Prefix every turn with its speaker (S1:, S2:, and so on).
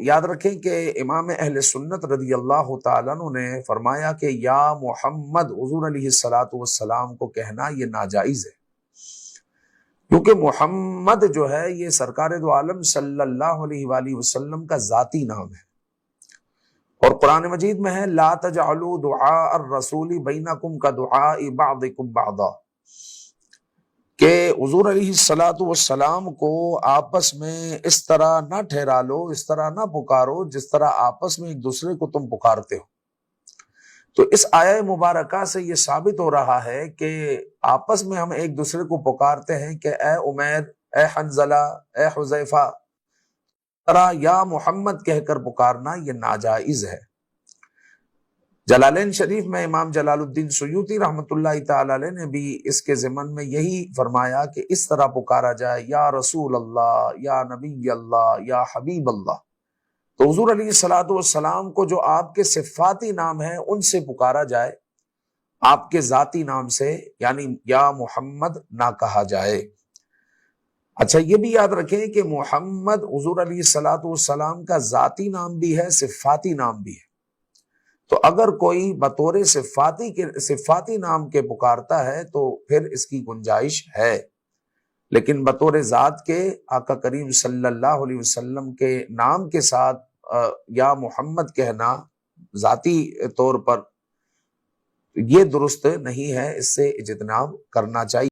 S1: یاد رکھیں کہ امام اہل سنت رضی اللہ تعالیٰ عنہ نے فرمایا کہ یا محمد، حضور علیہ الصلوۃ والسلام کو کہنا یہ ناجائز ہے، کیونکہ محمد جو ہے یہ سرکار دو عالم صلی اللہ علیہ وآلہ وسلم کا ذاتی نام ہے، اور قرآن مجید میں ہے لا تجعلوا دعاء الرسول بینکم کدعاء بعضکم بعضا، کہ حضور علیہ الصلوۃ والسلام کو آپس میں اس طرح نہ ٹھہرا لو، اس طرح نہ پکارو جس طرح آپس میں ایک دوسرے کو تم پکارتے ہو۔ تو اس آیہ مبارکہ سے یہ ثابت ہو رہا ہے کہ آپس میں ہم ایک دوسرے کو پکارتے ہیں کہ اے عمیر، اے حنظلہ، اے حذیفہ، طرح یا محمد کہہ کر پکارنا یہ ناجائز ہے۔ جلالین شریف میں امام جلال الدین سیوطی رحمۃ اللہ تعالی علیہ نے بھی اس کے ضمن میں یہی فرمایا کہ اس طرح پکارا جائے یا رسول اللہ، یا نبی اللہ، یا حبیب اللہ۔ تو حضور علیہ الصلوۃ والسلام کو جو آپ کے صفاتی نام ہیں ان سے پکارا جائے، آپ کے ذاتی نام سے یعنی یا محمد نہ کہا جائے۔ اچھا یہ بھی یاد رکھیں کہ محمد حضور علیہ الصلوۃ والسلام کا ذاتی نام بھی ہے، صفاتی نام بھی ہے۔ تو اگر کوئی بطور صفاتی نام کے پکارتا ہے تو پھر اس کی گنجائش ہے، لیکن بطور ذات کے آقا کریم صلی اللہ علیہ وسلم کے نام کے ساتھ یا محمد کہنا ذاتی طور پر یہ درست نہیں ہے، اس سے اجتناب کرنا چاہیے۔